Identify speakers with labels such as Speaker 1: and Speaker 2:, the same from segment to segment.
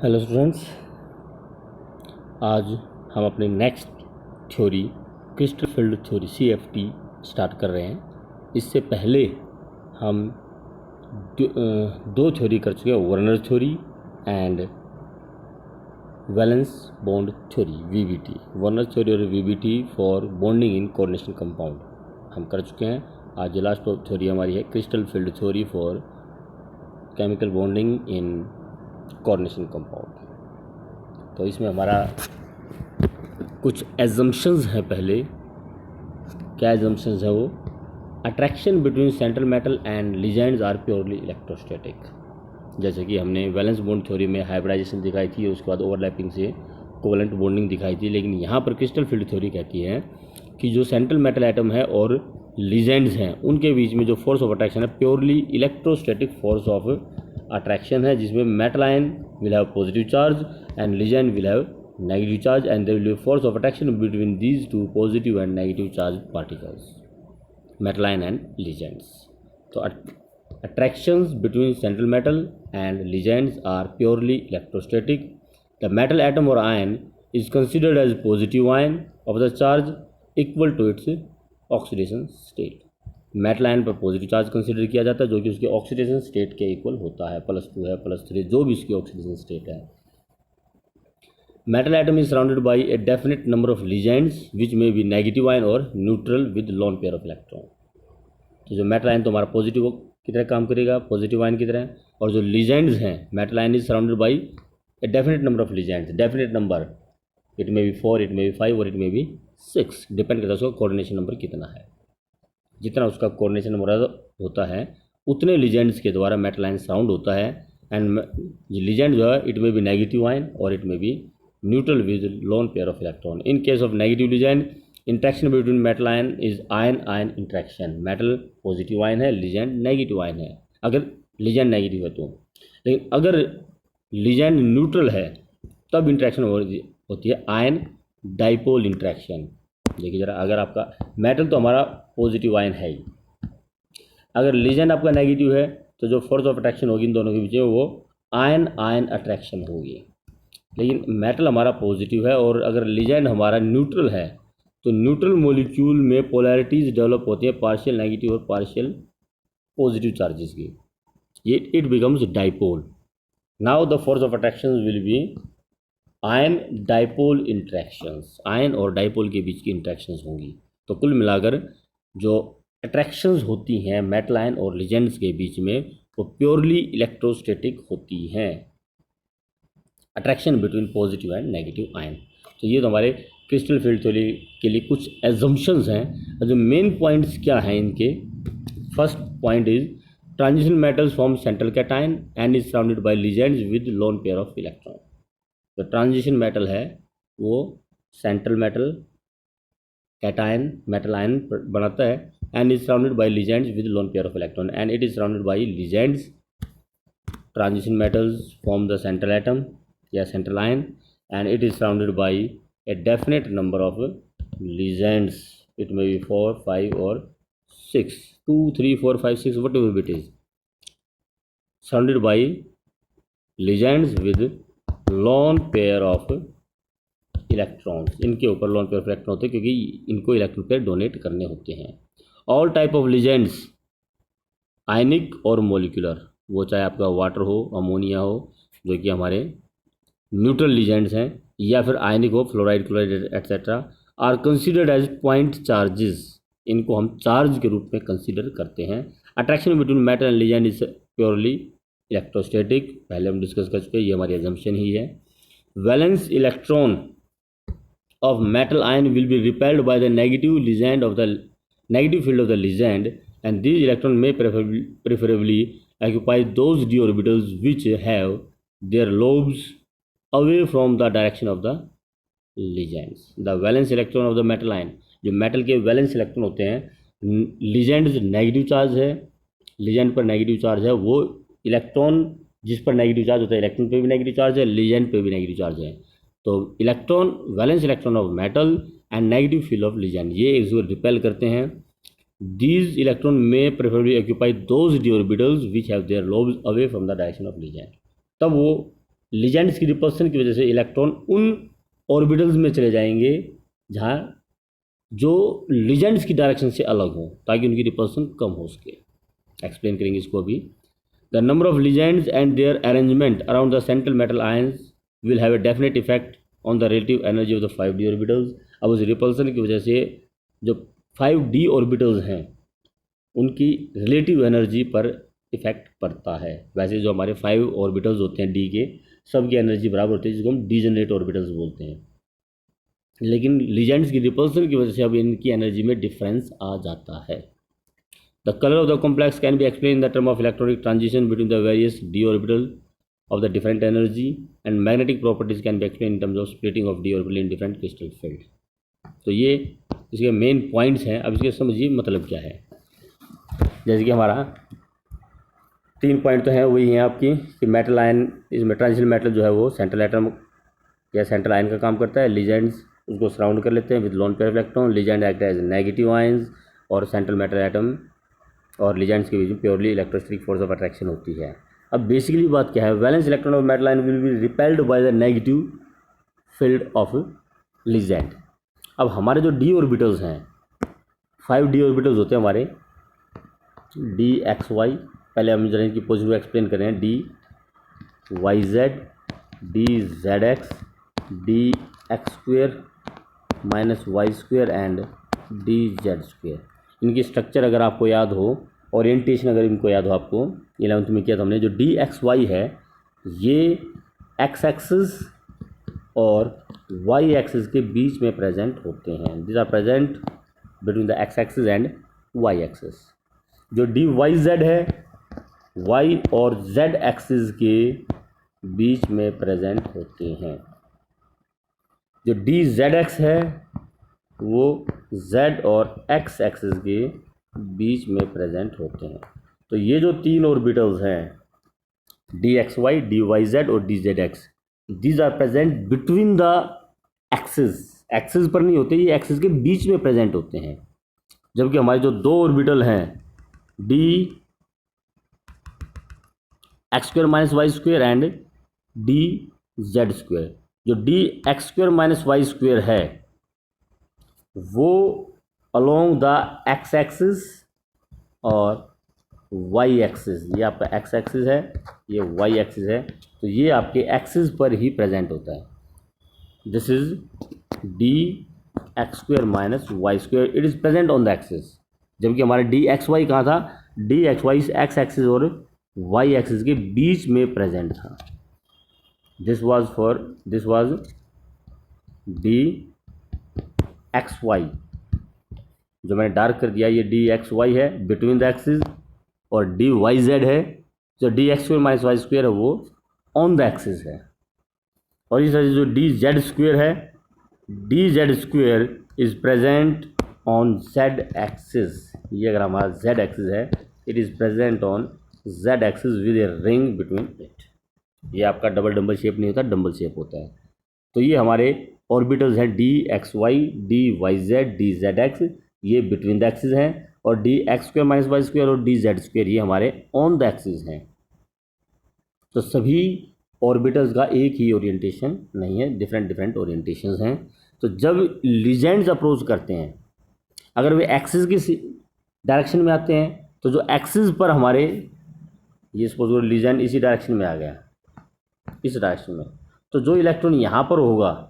Speaker 1: Hello students, आज हम अपनी next theory crystal field theory CFT start कर रहे हैं। इससे पहले हम दो थ्योरी कर चुके हैं, Werner theory and valence bond theory VBT। Werner theory और VBT for bonding in coordination compound हम कर चुके हैं। आज लास्ट थ्योरी हमारी है crystal field theory for chemical bonding in coordination compound. तो इसमें हमारा कुछ एजम्पशंस हैं। पहले क्या एजम्पशंस है वो? Attraction between central metal and ligands are purely electrostatic. जैसे कि हमने वैलेंस बॉन्ड थ्योरी में हाइब्रिडाइजेशन दिखाई थी, उसके बाद ओवरलैपिंग से कोवलेंट बॉन्डिंग दिखाई थी। लेकिन यहाँ पर क्रिस्टल फील्ड थ्योरी कहती है कि जो सेंट्रल मेटल एटम है और लिगेंड्स हैं उनके बीच में जो फोर्स ऑफ अट्रैक्शन है purely electrostatic force of attraction है, जिसमें metal ion will have positive charge and ligand will have negative charge and there will be force of attraction between these two positive and negative charge particles, metal ion and ligands. So attractions between central metal and ligands are purely electrostatic. The metal atom or ion is considered as positive ion of the charge equal to its oxidation state. Metal ion पर positive charge consider किया जाता है जो कि उसके oxidation state के equal होता है, +2 है +3 जो भी उसकी ऑक्सीडेशन स्टेट है। Metal atom is surrounded by a definite number of ligands which may be negative ion or neutral with lone pair of electron. तो जो मेटल आयन तो हमारा पॉजिटिव की तरह काम करेगा, पॉजिटिव आयन की तरह, और जो लिगेंड्स हैं metal ion is surrounded by a definite number of ligands. Definite number, it may B 4, it may B 5 और इट मे बी 6, डिपेंड करता है उसका कोऑर्डिनेशन नंबर कितना है। जितना उसका कोऑर्डिनेशन नंबर होता है उतने लिगेंड्स के द्वारा मेटल आयन सराउंड होता है। एंड लिगेंड जो है it may be negative ion और it may be neutral with lone pair of electron. In case of negative ligand, interaction between metal ion is ion-ion interaction. metal positive ion है, ligand negative ion है अगर ligand negative है तो। लेकिन अगर ligand neutral है तब interaction होती है आयन डाइपोल इंट्रैक्शन। देखिए जरा, अगर आपका मेटल तो हमारा पॉजिटिव आयन है ही, अगर ligand आपका नेगेटिव है तो जो फोर्स ऑफ अट्रैक्शन होगी इन दोनों के बीच वो आयन आयन अट्रैक्शन होगी। लेकिन मेटल हमारा पॉजिटिव है और अगर लिगेंड हमारा न्यूट्रल है तो न्यूट्रल मॉलिक्यूल में पोलैरिटीज डेवलप होती है, पार्शियल नेगेटिव और पार्शियल पॉजिटिव चार्जेस की। ये it becomes dipole. Now the force of attraction will be ion dipole interactions. Ion और डाइपोल के बीच की इंट्रैक्शंस होंगी। तो कुल मिलाकर जो अट्रैक्शंस होती हैं मेटल आयन और लिगेंड्स के बीच में वो प्योरली इलेक्ट्रोस्टैटिक होती हैं। Attraction between positive and negative ion. तो ये तो हमारे क्रिस्टल फील्ड थ्योरी के लिए कुछ एजम्पशंस हैं। जो मेन पॉइंट्स क्या हैं इनके? First point is transition metals form central cation and is surrounded by ligands with lone pair of electron. तो ट्रांजिशन मेटल है वो central metal cation metal ion बनाता है and is surrounded by ligands with lone pair of electron and it is surrounded by ligands. Transition metals form the central atom या central ion and it is surrounded by a definite number of ligands. It may be 4, 5 or 6, 2, 3, 4, 5, 6, whatever it is, surrounded by ligands with lone pair of electrons. इनके ऊपर lone pair of electron होते हैं क्योंकि इनको electron pair donate करने होते हैं। All type of ligands, आयनिक और मोलिकुलर, वो चाहे आपका वाटर हो, अमोनिया हो जो कि हमारे न्यूट्रल लिगेंड्स हैं, या फिर आयनिक हो, fluoride chloride etcetera, are considered as point charges. इनको हम चार्ज के रूप में कंसिडर करते हैं। Attraction between metal and ligand is purely electrostatic, पहले हम डिस्कस कर चुके हैं, ये हमारी एजम्पशन ही है। Valence electron of metal ion will be repelled by the negative ligand of the negative field of the ligand and these electron may preferably occupy those D orbitals which have their lobes away from the direction of the ligands. The valence electron of the metal ion, जो metal के valence electron होते हैं, ligand negative charge है, ligand पर negative charge है, वो electron जिस पर नेगेटिव चार्ज होता है इलेक्ट्रॉन पे भी नेगेटिव चार्ज है, लिगेंड पे भी नेगेटिव चार्ज है। तो electron valence electron of metal and negative field of ligand ये एक दूसरे रिपेल करते हैं। दीज इलेक्ट्रॉन में preferably occupy those D orbitals which have their lobes away from the direction of ligand. तब वो लीजेंड्स की रिपल्सन की वजह से इलेक्ट्रॉन उन ऑर्बिटल्स में चले जाएंगे जहाँ जो लीजेंड्स की डायरेक्शन से अलग हो, ताकि उनकी रिपल्सन कम हो सके। एक्सप्लेन करेंगे इसको अभी। The number of ligands and their arrangement around the central metal ions will have a definite effect on the relative energy of the 5d orbitals. अब उस रिपल्सन की वजह से जो 5d ऑर्बिटल्स हैं उनकी रिलेटिव एनर्जी पर इफेक्ट पड़ता है। वैसे जो हमारे 5 ऑर्बिटल्स होते हैं डी के, सबकी एनर्जी बराबर होती है, जिसको हम डीजेनरेट ऑर्बिटल्स बोलते हैं। लेकिन लीजेंड्स की रिपल्सन की वजह से अब इनकी एनर्जी में डिफरेंस आ जाता है। The colour of the complex can be explain in the term of electronic transition between the various D orbital of the different energy and magnetic properties can be explain in terms of splitting of D orbital in different crystal field. तो ये इसके main points हैं। अब इसके समझिए मतलब क्या है। जैसे कि हमारा 3 पॉइंट तो हैं, वही हैं आपकी कि मेटल आयन, इसमें ट्रांजिशन मेटल जो है वो सेंट्रल एटम या सेंट्रल आयन का काम करता है। लीजेंड्स उसको सराउंड कर लेते हैं with lone pair of electron. Ligand act as negative ions और सेंट्रल मेटल एटम और लीजेंड्स के बीच में purely electrostatic force of attraction होती है। अब बेसिकली बात क्या है, valence electron of metal ion will be repelled by the negative field of ligand. अब हमारे जो डी ऑर्बिटल्स हैं, 5d ऑर्बिटल्स होते हैं हमारे, डी एक्स वाई, पहले हम जरा इनकी पोजिशन एक्सप्लेन करें। D y z, d z x, d x square minus y square and d z square. इनकी स्ट्रक्चर अगर आपको याद हो, ओरिएंटेशन अगर इनको याद हो आपको, 11th में किया था हमने, जो डी एक्स वाई है ये एक्स एक्सिस और वाई एक्सिस के बीच में प्रेजेंट होते हैं। This are present between the x axis and y axis. जो डी वाई जेड है वाई और जेड एक्सिस के बीच में प्रेजेंट होते हैं। जो डी जेड एक्स है वो जेड और एक्स एक्सिस के बीच में प्रेजेंट होते हैं। तो ये जो 3 ऑर्बिटल्स हैं, d x y, d y z और d z x, these are present between the axis. Axis पर नहीं होते, ये एक्सिस के बीच में प्रेजेंट होते हैं। जबकि हमारे जो 2 ऑर्बिटल हैं, d x square minus y square and d z square, जो d x square minus y square है वो अलोंग द एक्स एक्सिस और वाई एक्सिस, ये आपका एक्स एक्सिस है, ये वाई एक्सिस है, तो ये आपके एक्सिस पर ही प्रेजेंट होता है। This is d x square minus y square, it is present on the axis. जबकि हमारा डी एक्स वाई कहाँ था, d x y x axis और वाई एक्सिस के बीच में प्रेजेंट था। This was d x y, जो मैंने डार्क कर दिया, ये डी एक्स वाई है बिटवीन द एक्सिस, और डी वाई जेड है, जो d x square minus y square है वो ऑन द एक्सिस है। और इस तरह से जो डी जेड स्क्वेयर है, D z square is present on Z axis. ये अगर हमारा जेड एक्सिस है, it is present on Z axis with a ring between it. ये आपका डबल डम्बल शेप नहीं होता, डम्बल शेप होता है। तो ये हमारे ऑर्बिटल्स हैं d x y, d y z, d z x, ये बिटवीन द एक्सिस हैं, और d x square minus y square और डी जेड स्क्वेयर ये हमारे ऑन द एक्सिस हैं। तो सभी ऑर्बिटल्स का एक ही ओरिएंटेशन नहीं है, डिफरेंट डिफरेंट ओरिएंटेशंस हैं। तो जब लीजेंड्स अप्रोच करते हैं, अगर वे एक्सिस की डायरेक्शन में आते हैं, तो जो एक्सिस पर हमारे, ये सपोज लीजेंड इसी डायरेक्शन में आ गया, इस डायरेक्शन में, तो जो इलेक्ट्रॉन यहाँ पर होगा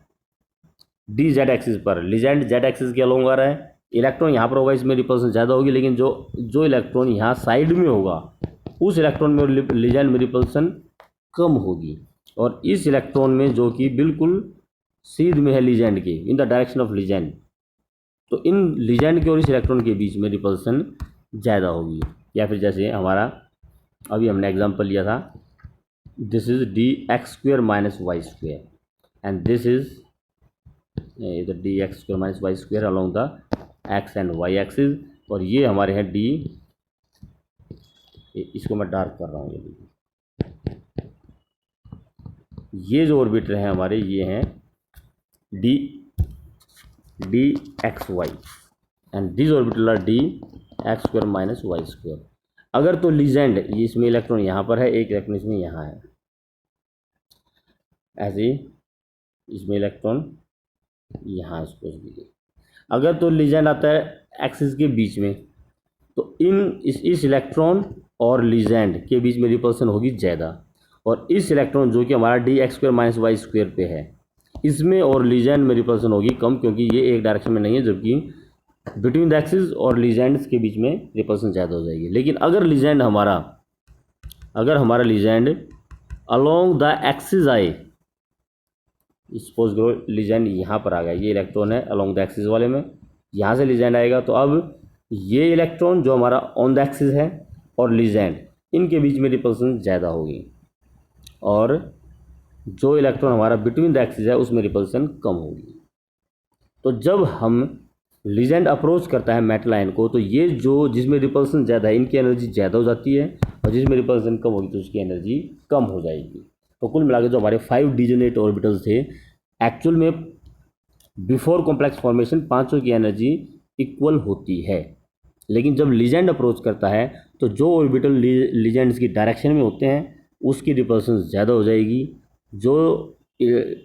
Speaker 1: डी जेड एक्सिस पर, लीजेंड जेड एक्सिस के अलोंग आ रहा है, इलेक्ट्रॉन यहाँ पर होगा, इसमें रिपल्सन ज़्यादा होगी। लेकिन जो इलेक्ट्रॉन यहाँ साइड में होगा उस इलेक्ट्रॉन में लीजेंड में रिपल्सन कम होगी। और इस इलेक्ट्रॉन में जो कि बिल्कुल सीध में है लीजेंड के, in the direction of legend, तो इन लीजेंड के और इस इलेक्ट्रॉन के बीच में रिपल्सन ज़्यादा होगी। या फिर जैसे हमारा अभी हमने एग्जांपल लिया था, this is d x square minus y square and this is इधर d x square minus y square along the x and y axis, और ये हमारे हैं डी, इसको मैं डार्क कर रहा हूँ, ये जो ऑर्बिटर हैं हमारे, ये हैं d x y and this orbital are d x square minus y square. अगर तो लीजेंड, इसमें इलेक्ट्रॉन यहाँ पर है, एक इलेक्ट्रॉन इसमें यहाँ है, ऐसे इसमें इलेक्ट्रॉन यहाँ सपोज कीजिए। अगर तो लीजेंड आता है एक्सिस के बीच में, तो इस इलेक्ट्रॉन और लीजेंड के बीच में रिपल्सन होगी ज़्यादा, और इस इलेक्ट्रॉन जो कि हमारा dx² - y² पे है, इसमें और लीजेंड में रिपल्सन होगी कम, क्योंकि ये एक डायरेक्शन में नहीं है, जबकि बिटवीन द एक्सिस और लीजेंड्स के बीच में रिपल्सन ज़्यादा हो जाएगी। लेकिन अगर हमारा लीजेंड अलोंग द एक्सिस आए, सपोज करो लीजेंड यहाँ पर आ गया, ये इलेक्ट्रॉन है अलोंग द एक्सिस वाले में, यहाँ से लीजेंड आएगा, तो अब ये इलेक्ट्रॉन जो हमारा ऑन द एक्सिस है और लीजेंड, इनके बीच में रिपल्सन ज़्यादा होगी, और जो इलेक्ट्रॉन हमारा बिटवीन द एक्सिस है उसमें रिपल्सन कम होगी। तो जब हम लीजेंड अप्रोच करता है मेटल आयन को, तो ये जो जिसमें रिपल्सन ज़्यादा है इनकी एनर्जी ज़्यादा हो जाती है, और जिसमें रिपल्सन कम होगी तो उसकी एनर्जी कम हो जाएगी। तो कुल मिलाकर जो हमारे 5 डिजेनेरेट ऑर्बिटल्स थे, एक्चुअल में बिफोर कॉम्प्लेक्स फॉर्मेशन पांचों की एनर्जी इक्वल होती है, लेकिन जब लीजेंड अप्रोच करता है तो जो ऑर्बिटल लीजेंड्स की डायरेक्शन में होते हैं उसकी रिपल्सन ज़्यादा हो जाएगी, जो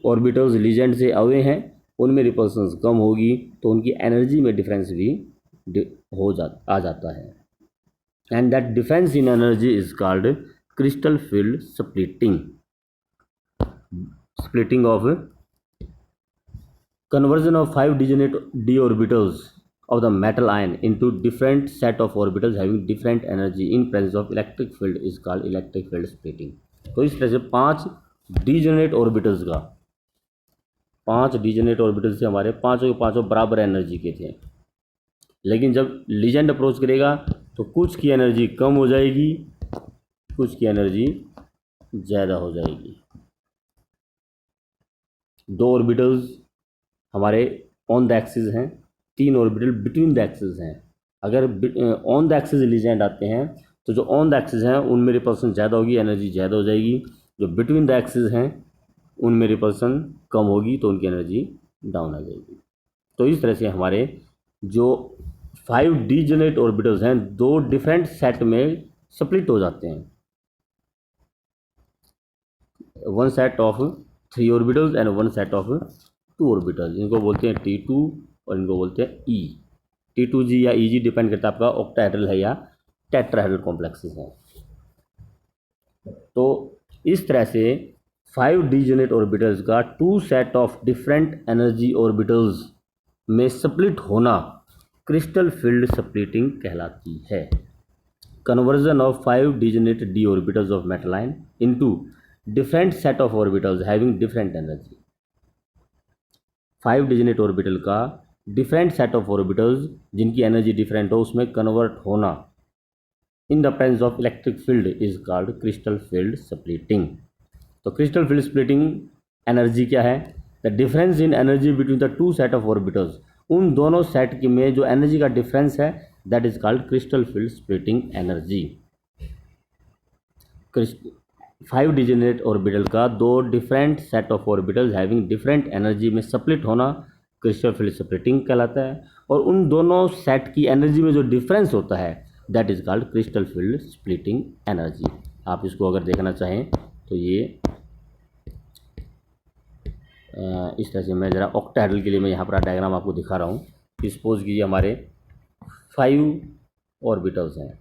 Speaker 1: ऑर्बिटल्स लीजेंड से अवे हैं उनमें रिपल्सन कम होगी, तो उनकी एनर्जी में डिफरेंस भी आ जाता है। And that difference in energy is called crystal field splitting of conversion of 5 degenerate d orbitals of the metal ion into different set of orbitals having different energy in presence of electric field is called electric field splitting। तो इस तरह से 5 degenerate orbitals थे हमारे, पांचों के पांचों बराबर एनर्जी के थे, लेकिन जब लीजेंड अप्रोच करेगा तो कुछ की एनर्जी कम हो जाएगी, कुछ की एनर्जी ज़्यादा हो जाएगी। 2 ऑर्बिटल्स हमारे ऑन द एक्सिस हैं, 3 ऑर्बिटल बिटवीन द एक्सिस हैं। अगर ऑन द एक्सिस लीजेंड आते हैं तो जो ऑन द एक्सिस हैं उनमें रिपल्सन ज़्यादा होगी, एनर्जी ज़्यादा हो जाएगी, जो बिटवीन द एक्सिस हैं उनमें रिपल्सन कम होगी, तो उनकी एनर्जी डाउन आ जाएगी। तो इस तरह से हमारे जो 5 डिजेनरेट ऑर्बिटल्स हैं 2 डिफरेंट सेट में स्प्लिट हो जाते हैं, 1 set of 3 orbitals and 1 set of 2 orbitals. इनको बोलते हैं T2 और इनको बोलते हैं E। T2G या EG डिपेंड करता है आपका ऑक्टाहेड्रल है या टेट्राहेड्रल कॉम्प्लेक्सेस है। तो इस तरह से 5 डिजेनरेट ऑर्बिटल्स का 2 set of different energy orbitals में स्प्लिट होना क्रिस्टल फील्ड स्प्लिटिंग कहलाती है। Conversion of 5 degenerate d orbitals of metal ion into different set of orbitals having different energy. 5 degenerate orbital का डिफरेंट सेट ऑफ ऑर्बिटल्स जिनकी energy different हो उसमें convert होना in the presence of electric field is called crystal field splitting. तो crystal field splitting energy क्या है? The difference in energy between the 2 set of orbitals, उन दोनों set की में जो एनर्जी का डिफरेंस है that is called crystal field splitting energy. 5 degenerate orbital का 2 different set of orbitals having different energy में स्प्लिट होना क्रिस्टल फील्ड स्प्लिटिंग कहलाता है, और उन दोनों सेट की एनर्जी में जो डिफरेंस होता है that is called crystal field splitting energy. आप इसको अगर देखना चाहें तो ये इस तरह से, मैं ज़रा ऑक्टाहेड्रल के लिए मैं यहाँ पर डायग्राम आपको दिखा रहा हूँ कि सपोज कीजिए हमारे 5 ऑर्बिटल्स हैं,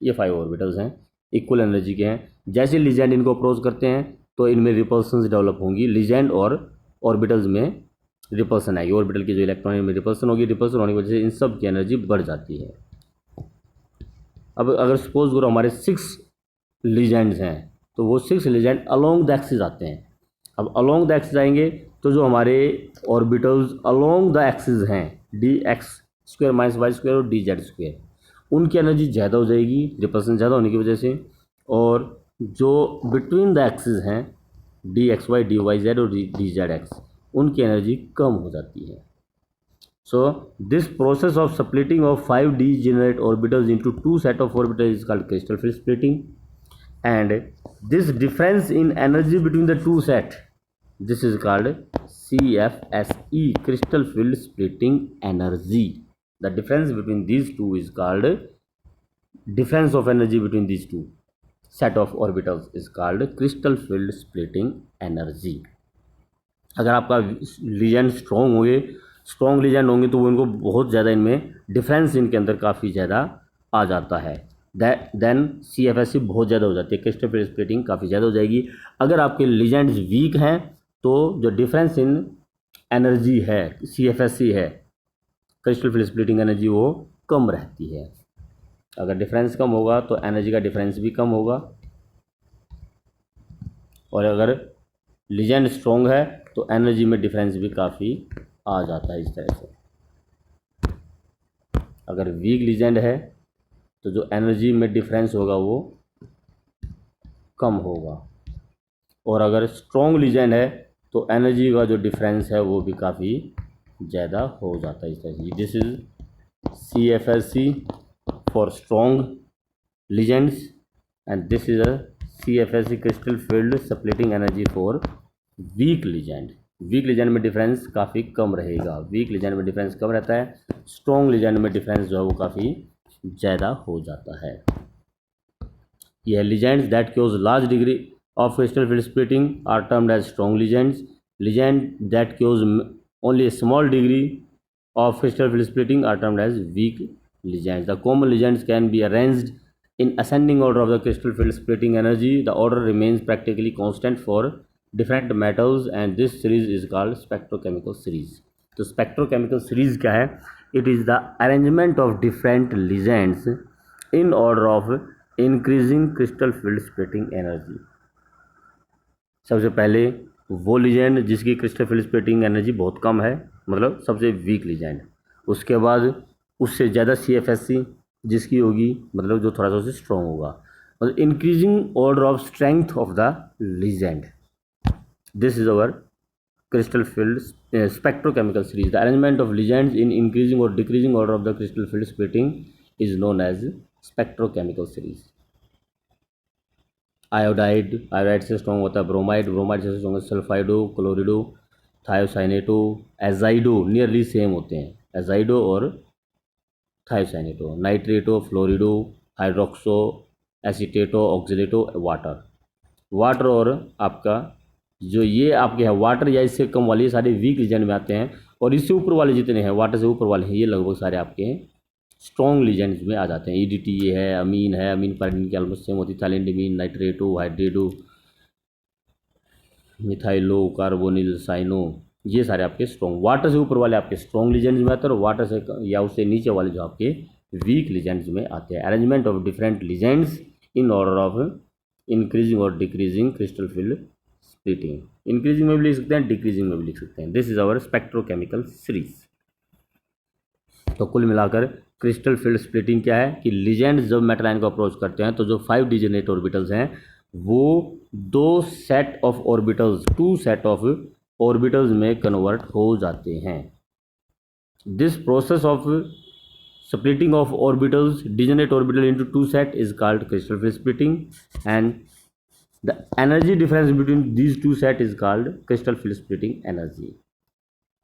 Speaker 1: ये 5 ऑर्बिटल्स हैं, इक्वल एनर्जी के हैं। जैसे लीजेंड इनको अप्रोच करते हैं तो इनमें रिपल्सन्स डेवलप होंगी, लीजेंड और ऑर्बिटल्स में रिपल्सन आएगी, ऑर्बिटल की जो इलेक्ट्रॉन में रिपल्सन होगी, रिपल्सन होने की वजह से इन सब की एनर्जी बढ़ जाती है। अब अगर सपोज करो हमारे 6 लीजेंड्स हैं तो वो 6 लीजेंड अलोंग द एक्सिस आते हैं। अब अलोंग द एक्सिस आएंगे तो जो हमारे ऑर्बिटल्स अलोंग द एक्सिस हैं dx² - y² और dz², उनकी एनर्जी ज़्यादा हो जाएगी रिपल्सन ज़्यादा होने की वजह से, और जो बिटवीन द एक्सिस हैं dxy, dyz और dzx, उनकी एनर्जी कम हो जाती है। So this process of splitting of 5 degenerate orbitals into 2 set of orbitals is called crystal field splitting, and this difference in energy between the 2 set, this is called CFSE, crystal field splitting energy. The difference between these two is called difference of energy between these two, set of orbitals is called crystal field splitting energy. अगर आपका legend strong legend होंगे तो वो इनको बहुत ज़्यादा इनमें difference इनके अंदर काफ़ी ज़्यादा आ जाता है, देन CFSC बहुत ज़्यादा हो जाती है, क्रिस्टल फील्ड स्प्लिटिंग काफ़ी ज़्यादा हो जाएगी। अगर आपके लीजेंड्स वीक हैं तो जो डिफरेंस इन एनर्जी है CFSC है, क्रिस्टल फील्ड स्प्लिटिंग एनर्जी, वो कम रहती है। अगर डिफरेंस कम होगा तो एनर्जी का डिफरेंस भी कम होगा, और अगर लीजेंड स्ट्रॉन्ग है तो एनर्जी में डिफरेंस भी काफ़ी आ जाता है इस तरह से। अगर वीक लीजेंड है तो जो एनर्जी में डिफरेंस होगा वो कम होगा, और अगर स्ट्रॉन्ग लीजेंड है तो एनर्जी का जो डिफरेंस है वो भी काफ़ी ज़्यादा हो जाता है इस तरह से। This is CFSC for strong ligands and this is a CFSC crystal field splitting energy for weak ligand. Weak ligand में डिफरेंस काफ़ी कम रहेगा, वीक लीजेंड में डिफरेंस कम रहता है, स्ट्रॉन्ग लीजेंड में डिफरेंस जो है वो काफ़ी ज़्यादा हो जाता है। यह legends that chaos large degree of crystal field splitting are termed as strong ligands. Ligand that cause only a small degree of crystal field splitting are termed as weak ligands. The common ligands can be arranged in ascending order of the crystal field splitting energy. The order remains practically constant for different metals and this series is called spectrochemical series. तो spectrochemical series क्या है? It is the arrangement of different ligands in order of increasing crystal field splitting energy. सबसे पहले वो legend जिसकी crystal field splitting energy बहुत कम है, मतलब सबसे वीक लीजेंड। उसके बाद उससे ज़्यादा CFSC जिसकी होगी, मतलब जो थोड़ा सा उससे स्ट्रॉन्ग होगा, मतलब increasing order of strength of the ligand. This is our crystal field spectrochemical series. The arrangement of ligands in increasing और decreasing order of the crystal field splitting is known as spectrochemical series. Iodide से strong होता है bromide से strong sulfido, chlorido, thiocyanato, azido, nearly same होते हैं, azido और thiocyanato, nitrato, fluorido, hydroxo, acetato, oxalato, water और आपका जो ये आपके है वाटर या इससे कम वाले सारे वीक लीजेंड में आते हैं, और इससे ऊपर वाले जितने हैं वाटर से ऊपर वाले हैं ये लगभग सारे आपके हैं स्ट्रॉन्ग लीजेंड्स में आ जाते हैं। EDT ये है, अमीन पैराडीन की ऑलमोस्ट सेम होती है, थैलेंडिमीन, नाइट्रेटो, हाइड्रेटो, मिथाइलो, कार्बोनिल, साइनो, ये सारे आपके स्ट्रॉन्ग, वाटर से ऊपर वाले आपके स्ट्रॉन्ग लीजेंड्स में आते हैं और वाटर से या उससे नीचे वाले जो आपके वीक लीजेंड्स में आते हैं। Arrangement of different ligands in order of increasing और decreasing crystal field splitting. Increasing में भी लिख सकते हैं, डिक्रीजिंग में भी लिख सकते हैं। This is our spectrochemical series. तो कुल मिलाकर क्रिस्टल फील्ड स्प्लिटिंग क्या है कि लीजेंड जब मेटल आयन को अप्रोच करते हैं तो जो 5 डिजेनेट ऑर्बिटल्स हैं वो टू सेट ऑफ ऑर्बिटल्स में कन्वर्ट हो जाते हैं। This process of splitting of orbitals, degenerate orbital into two set is called crystal field splitting, and the energy difference between these two set is called crystal field splitting energy.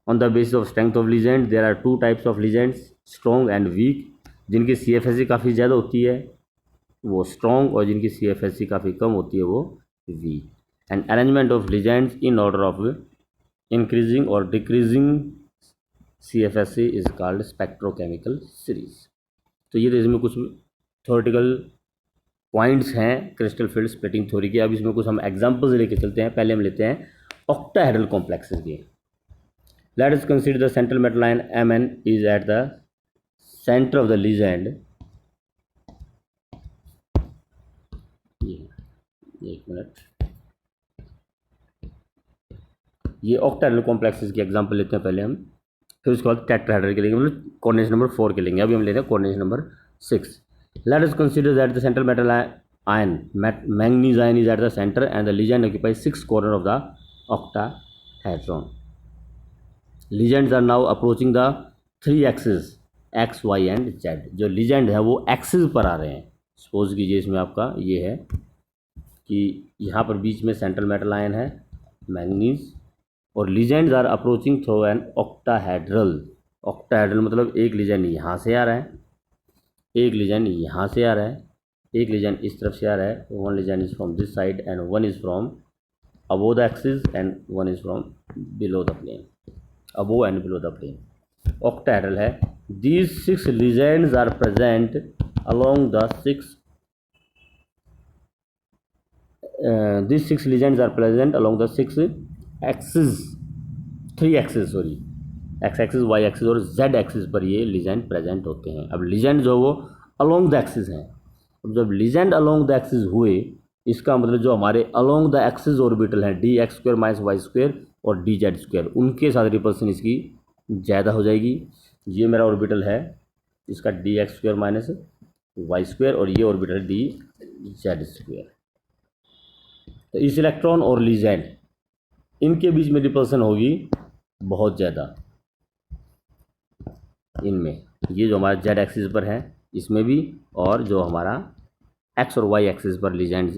Speaker 1: On the basis of strength of legend, there are two types of legends, strong and weak. जिनकी CFSC काफ़ी ज़्यादा होती है वो strong, और जिनकी CFSC काफ़ी कम होती है वो weak. And arrangement of legends in order of increasing or decreasing CFSC is called spectrochemical series. तो ये इसमें कुछ थ्योरेटिकल पॉइंट्स हैं क्रिस्टल फील्ड स्प्लिटिंग थ्योरी के। अब इसमें कुछ हम एग्जांपल्स लेके चलते हैं। पहले हम लेते हैं ऑक्टाहेड्रल कॉम्प्लेक्सेस के। Late us consider the central metal ion Mn is at the centre of the legend. एक मिनट, ये ऑक्टाहेड्रल कॉम्प्लेक्सेस की एग्जांपल लेते हैं पहले हम, फिर उसके बाद टेट्राहेड्रल के लेंगे, मतलब कोऑर्डिनेशन नंबर 4 के लेंगे। अभी हम लेते हैं coordination number 6। Let us consider that the central metal ion manganese ion is at the centre and the ligand occupies 6 corner of the octahedron. Ligands are now approaching the 3 axis X, Y and Z। जो ligand है वो axis पर आ रहे हैं। Suppose कीजिए इसमें आपका ये है कि यहाँ पर बीच में सेंट्रल मेटल आयन है मैंगनीज, और ligands are approaching through an octahedral. Octahedral मतलब एक लीजेंड यहाँ से आ रहा है, एक लीजेंड यहाँ से आ रहा है, एक लीजेंड इस तरफ से आ रहा है, one legend is from this side and one is from above the axis and one is from below the plane, above and below the plane. Octahedral है. These 6 lesions are present along the 6 these 6 lesions are present along the 6 axes, 3 axes sorry, x axis, y axis और z axis पर ये legend present होते हैं. अब legend जो वो along the axis हैं. अब जब लीजेंड अलोंग द एक्सिस हुए, इसका मतलब जो हमारे अलोंग द एक्सिस ऑर्बिटल हैं d x square minus y square और डी जेड स्क्वायर, उनके साथ रिपल्सन इसकी ज़्यादा हो जाएगी. ये मेरा ऑर्बिटल है, इसका d x square minus y square और ये ऑर्बिटल डी जेड स्क्वायर. तो इस इलेक्ट्रॉन और लीजेंड इनके बीच में रिपल्सन होगी बहुत ज़्यादा. इनमें ये जो हमारा जेड एक्सिस पर है इसमें भी, और जो हमारा एक्स और वाई एक्सिस पर लीजेंड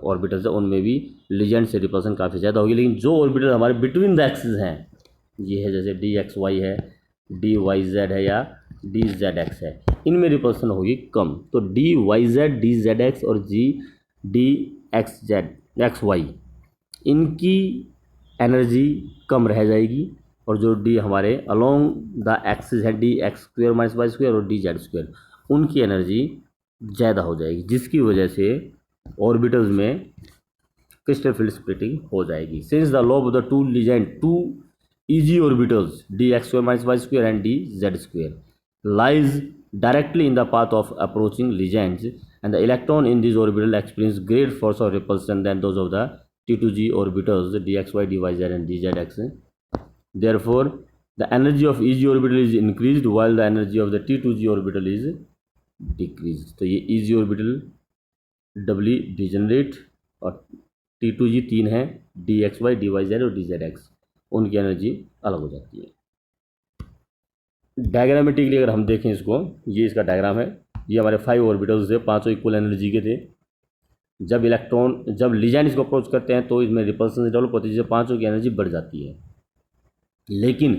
Speaker 1: ऑर्बिटल्स है उनमें भी लीजेंड से रिपल्सन काफ़ी ज़्यादा होगी. लेकिन जो ऑर्बिटल हमारे बिटवीन द एक्सिस हैं, ये है जैसे डी एक्स वाई है, डी वाई जेड है या डी जेड एक्स है, इनमें रिपल्सन होगी कम. तो d y z, d z x और d x z x y, इनकी एनर्जी कम रह जाएगी. और जो डी हमारे अलोंग द एक्सिस है d x square minus y square और डी जेड स्क्वायर, उनकी एनर्जी ज़्यादा हो जाएगी, जिसकी वजह से ऑर्बिटल्स में क्रिस्टल फील्ड स्प्लिटिंग हो जाएगी. Since the law of the two ligand, two e g orbitals d x square minus y square and d z square lies directly in the path of approaching legions, and the electron in this orbital experience great force of repulsion than those of the T2G orbitals dxy, dyz and dzx. Therefore, the energy of EG orbital is increased while the energy of the T2G orbital is decreased. तो ये EG orbital डबली degenerate और T2G 3 है, dxy, dyz और dzx, उनकी energy अलग हो जाती है. डायग्रामेटिकली अगर हम देखें इसको, ये इसका डायग्राम है. ये हमारे 5 ऑर्बिटल्स थे, पांचों इक्वल एनर्जी के थे. जब लीजेंड इसको अप्रोच करते हैं तो इसमें रिपल्सन डेवलप होती है, जिससे पांचों की एनर्जी बढ़ जाती है. लेकिन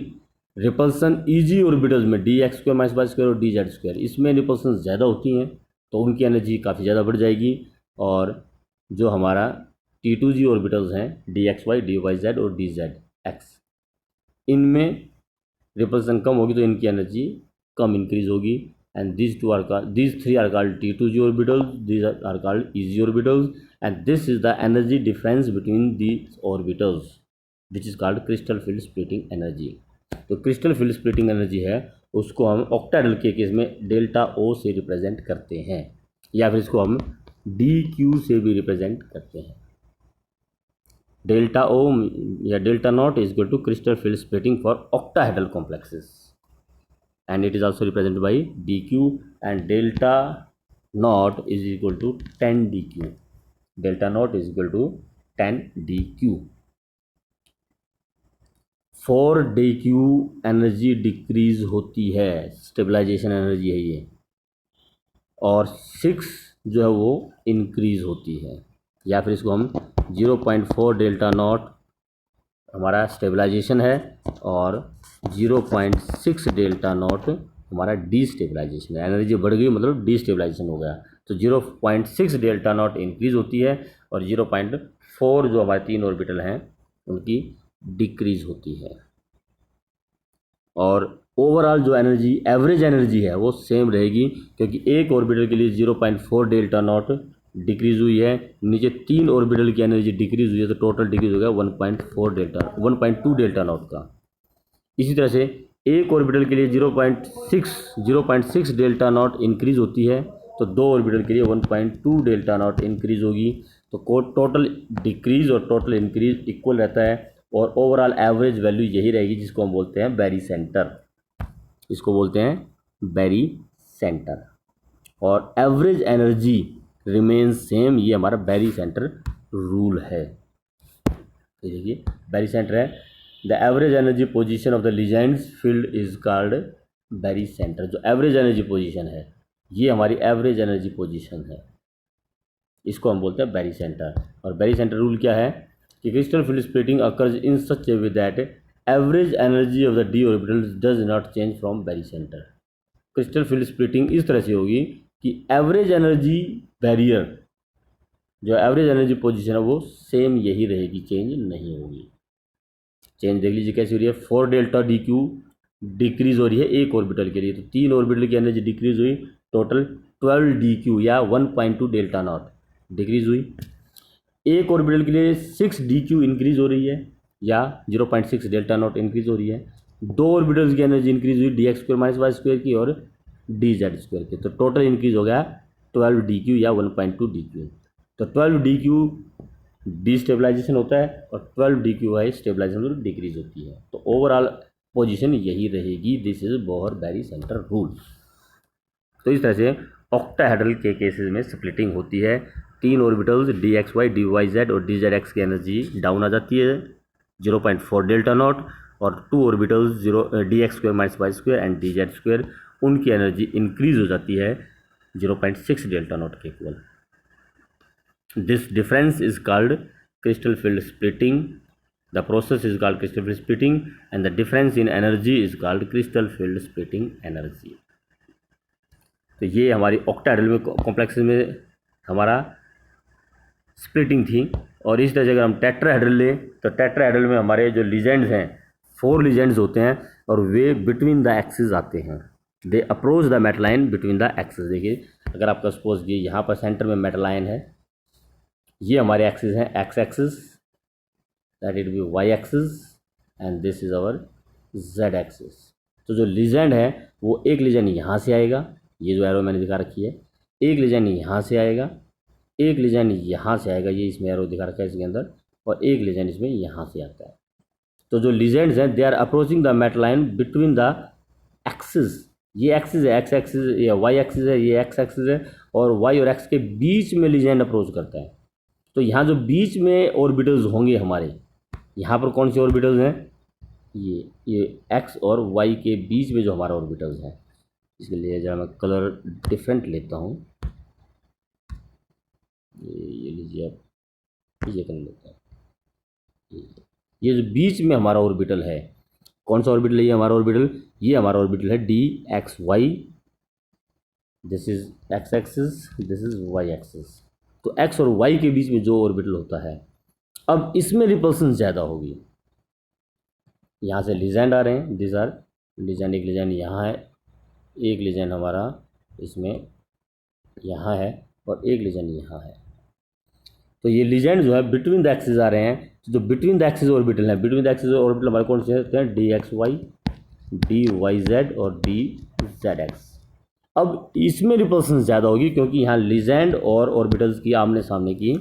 Speaker 1: रिपल्सन ईजी ऑर्बिटल्स में d x square minus y square और डी जेड स्क्वायर, इसमें रिपल्सन ज़्यादा होती हैं, तो उनकी एनर्जी काफ़ी ज़्यादा बढ़ जाएगी. और जो हमारा T2G ऑर्बिटल्स हैं d x y, d y z और डी जेड एक्स, इनमें रिपल्सन कम होगी तो इनकी एनर्जी कम इंक्रीज होगी. And these 3 are called T2G orbitals, these are called EG orbitals, and this is the energy difference between these orbitals which is called crystal field splitting energy. तो crystal field splitting energy है उसको हम octahedral के case में delta ओ से represent करते हैं, या फिर इसको हम डी क्यू से भी रिप्रेजेंट करते हैं. डेल्टा ओ या delta naught is equal to crystal field splitting for octahedral complexes, and it is also represented by dq, and delta naught is equal to 10 dq. Delta naught is equal to 10 dq. For dq energy decrease होती है, stabilization energy है ये, और 6 जो है वो increase होती है. या फिर इसको हम 0.4 डेल्टा नॉट हमारा स्टेबलाइजेशन है और 0.6 डेल्टा नॉट हमारा डी स्टेबलाइजेशन है. एनर्जी बढ़ गई मतलब डी स्टेबलाइजेशन हो गया. तो 0.6 डेल्टा नॉट इंक्रीज होती है और 0.4 जो हमारे 3 ऑर्बिटल हैं उनकी डिक्रीज होती है. और ओवरऑल जो एनर्जी, एवरेज एनर्जी है वो सेम रहेगी, क्योंकि एक ऑर्बिटल के लिए 0.4 डेल्टा नॉट डिक्रीज हुई है, नीचे 3 ऑर्बिटल की एनर्जी डिक्रीज हुई है, तो टोटल डिक्रीज हो गया 1.2 डेल्टा नॉट का. इसी तरह से एक ऑर्बिटल के लिए 0.6 डेल्टा नॉट इंक्रीज होती है, तो 2 ऑर्बिटल के लिए 1.2 डेल्टा नॉट इंक्रीज होगी. तो टोटल डिक्रीज और टोटल इंक्रीज इक्वल रहता है, और ओवरऑल एवरेज वैल्यू यही रहेगी, जिसको हम बोलते हैं बैरी सेंटर. इसको बोलते हैं बैरी सेंटर. और एवरेज एनर्जी रिमेन सेम, ये हमारा बैरी सेंटर रूल है. देखिए बैरी सेंटर है, the average energy position of the ligands field is called barycentre. जो एवरेज एनर्जी पोजीशन है ये हमारी एवरेज एनर्जी पोजीशन है, इसको हम बोलते हैं बैरी सेंटर. और बैरी सेंटर रूल क्या है कि crystal field splitting occurs in such a way that average energy of the d orbitals does not change from barycentre. Crystal field splitting इस तरह से होगी कि एवरेज एनर्जी बैरियर, जो एवरेज एनर्जी पोजीशन है वो सेम यही रहेगी, चेंज नहीं होगी। चेंज देख लीजिए कैसी हो रही है, 4 डेल्टा डी क्यू डिक्रीज हो रही है एक ऑर्बिटल के लिए, तो 3 ऑर्बिटल की एनर्जी डिक्रीज हुई, टोटल 12 डी क्यू या 1.2 डेल्टा नॉट डिक्रीज हुई। एक ऑर्बिटल के लिए 6 डी क्यू इंक्रीज हो रही है या 0.6 डेल्टा नॉट इंक्रीज हो रही है। दो ऑर्बिटल्स की एनर्जी इंक्रीज हुई d x square minus y square की और डी जेड स्क्वायर की, तो टोटल इंक्रीज हो गया 12 डी क्यू या 1.2 डी क्यू। तो 12 डी क्यू डिस्टेबलाइजेशन होता है और 12 d q y stabilization decrease होती है। तो ओवरऑल पोजीशन यही रहेगी। This is Bohr barycenter rule. तो इस तरह से ऑक्टाहेड्रल के केसेस में स्प्लिटिंग होती है। 3 orbitals d x y d y z और डी जेड एक्स की एनर्जी डाउन आ जाती है 0.4 डेल्टा नॉट, और 2 orbitals d x square minus y square and d z square, उनकी एनर्जी इंक्रीज हो जाती है 0.6 डेल्टा नॉट के equal. This difference is called crystal field splitting. The process is called crystal field splitting and the difference in energy is called crystal field splitting energy. तो ये हमारी octahedral में complex में हमारा स्प्लिटिंग थी। और इस तरह से अगर हम टेट्राहेड्रल लें तो टेट्राहेड्रल में हमारे जो लीजेंड्स हैं 4 लीजेंड्स होते हैं और वे बिटवीन द एक्सिस आते हैं। They approach the metal line between the axis. देखिए अगर आपका सपोज ये यहाँ पर सेंटर में मेटल लाइन है, ये हमारे एक्सिस हैं x axis, that it be y axis and this is our z axis. तो जो लीजेंड है वो एक लीजेंड यहाँ से आएगा, ये जो एरो मैंने दिखा रखी है, एक लीजेंड यहाँ से आएगा, एक लीजेंड यहाँ से आएगा, ये इसमें एरो दिखा रखा है इसके अंदर, और एक लीजेंड इसमें यहाँ से आता है। तो जो लीजेंड्स हैं they are approaching the metal line between the axis. ये एक्सिस है, एक्स एक्सिस या वाई एक्सिस है, ये एक्स एक्सिस है, और वाई और एक्स के बीच में लीजेंड अप्रोच करता है। तो यहाँ जो बीच में ऑर्बिटल्स होंगे हमारे, यहाँ पर कौन से ऑर्बिटल्स हैं, ये एक्स और वाई के बीच में जो हमारा ऑर्बिटल्स हैं, इसके लिए जरा मैं कलर डिफरेंट लेता हूँ, ये लीजिए आप, ये कलर लेता हूँ। ये जो बीच में हमारा ऑर्बिटल है, कौन सा ऑर्बिटल है ये हमारा ऑर्बिटल, ये हमारा ऑर्बिटल है d x y, this is x axis, this is y axis. तो एक्स और वाई के बीच में जो ऑर्बिटल होता है, अब इसमें रिपल्सन ज़्यादा होगी। यहाँ से लीजेंड आ रहे हैं, दिस आर लीजेंड, एक लीजेंड यहाँ है, एक लीजेंड हमारा इसमें यहाँ है, और एक लीजेंड यहाँ है। तो ये लीजेंड जो है बिटवीन द एक्सिस आ रहे हैं। तो जो बिटवीन द एक्सिस ऑर्बिटल है, बिटवीन द एक्सिस ऑर्बिटल हमारे कौन से होते हैं, d x y, d y z और डी जेड एक्स। अब इसमें रिपल्सन ज़्यादा होगी क्योंकि यहाँ लीजेंड और ऑर्बिटल्स की आमने सामने की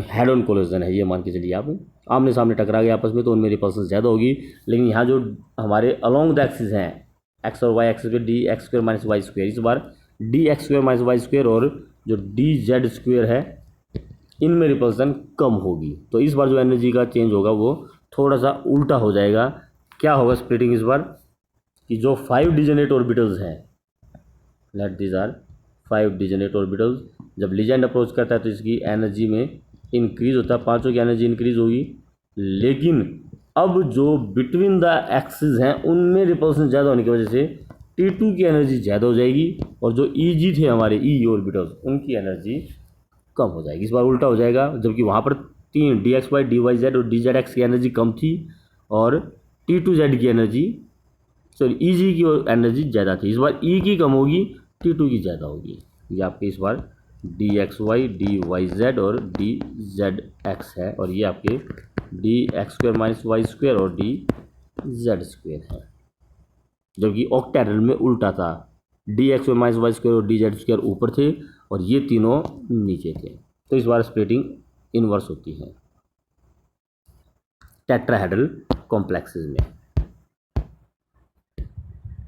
Speaker 1: हेड ऑन कोलिजन है। ये मान के चलिए आप आमने सामने टकरा गए आपस में, तो उनमें रिपल्सन ज़्यादा होगी। लेकिन यहाँ जो हमारे अलोंग द एक्सिस हैं, एक्स और वाई एक्सिस पे d x square minus y square, इस बार d x square minus y square और जो डी जेड स्क्वायर है, इनमें रिपल्सन कम होगी। तो इस बार जो एनर्जी का चेंज होगा वो थोड़ा सा उल्टा हो जाएगा। क्या होगा स्प्लिटिंग इस बार, कि जो 5 डिजेनेट ऑर्बिटल्स हैं, लेट दिस आर 5 डिजेनेट ऑर्बिटल्स, जब लीजेंड अप्रोच करता है तो इसकी एनर्जी में इंक्रीज होता है, पांचों की एनर्जी इंक्रीज होगी। लेकिन अब जो बिटवीन द एक्सिस हैं उनमें रिपल्सन ज़्यादा होने की वजह से T2 की एनर्जी ज़्यादा हो जाएगी, और जो EG थे हमारे ई ऑर्बिटल्स, उनकी एनर्जी कम हो जाएगी। इस बार उल्टा हो जाएगा, जबकि वहाँ पर 3 d x y d y z और डी जेड एक्स की एनर्जी कम थी और T2Z की एनर्जी, सॉरी EG की एनर्जी ज़्यादा थी। इस बार E की कम होगी, T2 की ज़्यादा होगी। ये आपके इस बार d x y d y z और डी जेड एक्स है, और ये आपके d x square minus y square और डी जेड स्क्वायर है। जबकि ऑक्टेहेड्रल में उल्टा था, d x square minus y square और डी जेड स्क्वायर ऊपर थे और ये तीनों नीचे थे। तो इस बार स्प्लिटिंग इनवर्स होती है टेट्राहेड्रल कॉम्प्लेक्सेस में।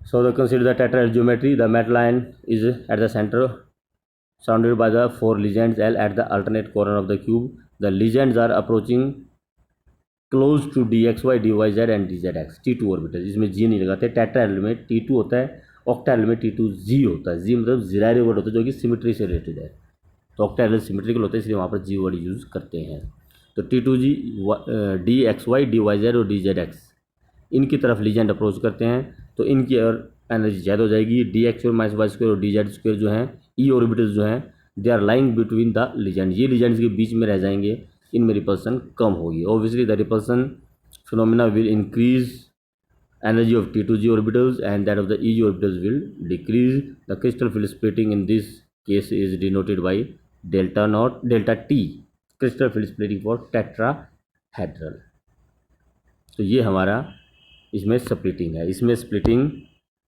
Speaker 1: So the consider the tetrahedral geometry. The metal line is at the center, surrounded by the 4 legends L at the alternate corner of the cube. The legends are approaching close to dxy, dyz and dzx. T2 orbital, जिसमें G नहीं लगाते। Tetrahedral में T2 होता है, octahedral में T2Z होता है। Z मतलब जीरायरी वर्ड होता है जो कि सिमेट्री से रिलेटेड है। तो ऑक्टाहेड्रल सिमेट्रिकल होता है, इसलिए वहाँ पर G वर्ड यूज़ करते हैं। तो T2G dxy, dyz और dzx, इनकी तरफ लीजेंड अप्रोच करते हैं, तो इनकी और एनर्जी ज़्यादा हो जाएगी। D x square minus y square और डी जेड स्क्वायर जो हैं ई ऑर्बिटल्स जो हैं they are lying between the ligand, ये लीजेंड्स के बीच में रह जाएंगे, इनमें रिपल्सन कम होगी। Obviously the repulsion phenomena will increase energy of T2G orbitals and that of the EG orbitals will decrease. The crystal field splitting in this case is denoted by delta naught delta T, crystal field splitting for tetrahedral। तो ये हमारा इसमें splitting है। इसमें splitting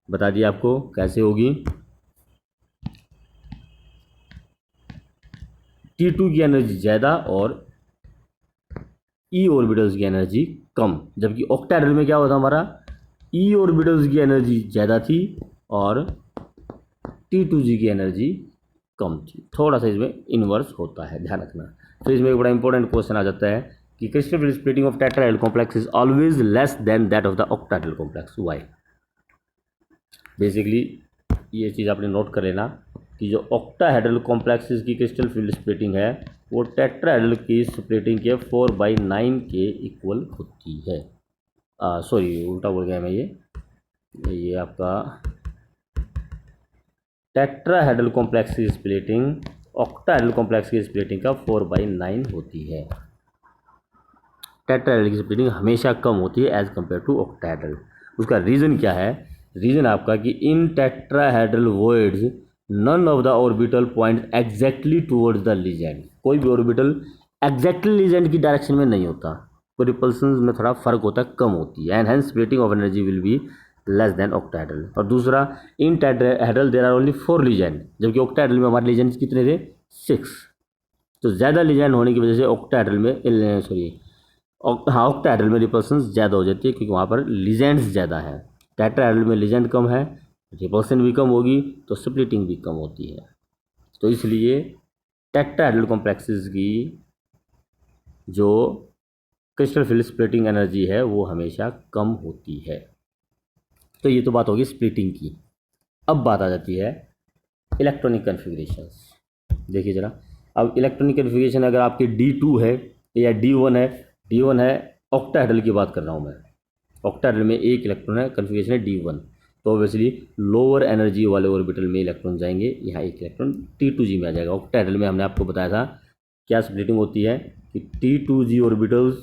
Speaker 1: बता दिया आपको कैसे होगी। T2 की एनर्जी ज़्यादा और E ऑर्बिटल्स की एनर्जी कम, जबकि ऑक्टाहेड्रल में क्या होता हमारा ई ऑर्बिटल्स की एनर्जी ज़्यादा थी और T2G की एनर्जी कम थी। थोड़ा सा इसमें इन्वर्स होता है, ध्यान रखना। तो इसमें एक बड़ा इंपॉर्टेंट क्वेश्चन आ जाता है कि crystal field splitting of tetrahedral complex is always less than that of the octahedral complex, why. Basically ये चीज़ आपने नोट कर लेना कि जो ऑक्टाहेड्रल कॉम्प्लेक्सेस की क्रिस्टल फील्ड स्प्लिटिंग है वो टेट्राहेड्रल की स्प्लिटिंग के 4/9 के इक्वल होती है। सॉरी उल्टा बोल गया मैं, ये आपका टेट्राहेड्रल कॉम्प्लेक्स की स्प्लिटिंग ऑक्टाहेड्रल कॉम्प्लेक्स की स्प्लिटिंग का 4/9 होती है। टेट्राहेड्रल की स्प्लिटिंग हमेशा कम होती है एज कम्पेयर टू ऑक्टाहेड्रल। उसका रीज़न क्या है? रीज़न आपका कि in tetrahedral voids none of the orbital point exactly towards the ligand, कोई भी ऑर्बिटल एग्जैक्टली लीजेंड की डायरेक्शन में नहीं होता, तो रिपल्सन में थोड़ा फर्क होता है, कम होती है, and hence splitting of energy will be less than octahedral. और दूसरा in tetrahedral there are only 4 ligand, जबकि ऑक्टाहेड्रल में हमारे लीजेंड्स कितने थे? 6। तो ज़्यादा लीजेंड होने की वजह से ऑक्टाहेड्रल में ऑक्टाहेड्रल में रिपल्सन ज़्यादा हो जाती है क्योंकि वहाँ पर लीजेंड्स ज़्यादा है। टेट्राहेड्रल में लीजेंड कम है, रिपल्सन भी कम होगी तो स्प्लिटिंग भी कम होती है। तो इसलिए टेट्राहेड्रल कॉम्प्लेक्सेस की जो क्रिस्टल फील्ड स्प्लिटिंग एनर्जी है वो हमेशा कम होती है। तो ये तो बात होगी स्प्लिटिंग की। अब बात आ जाती है इलेक्ट्रॉनिक कन्फिग्रेशंस। देखिए ज़रा, अब इलेक्ट्रॉनिक कन्फिग्रेशन अगर आपके D2 है या D1 है ऑक्टाहेड्रल की बात कर रहा हूँ मैं। ऑक्टाहेड्रल में एक इलेक्ट्रॉन है, कन्फिग्रेशन है D1, तो ऑब्वियसली लोअर एनर्जी वाले ऑर्बिटल में इलेक्ट्रॉन जाएंगे, यहाँ एक इलेक्ट्रॉन T2G में आ जाएगा। ऑक्टाहेड्रल में हमने आपको बताया था क्या स्प्लिटिंग होती है कि T2G ऑर्बिटल्स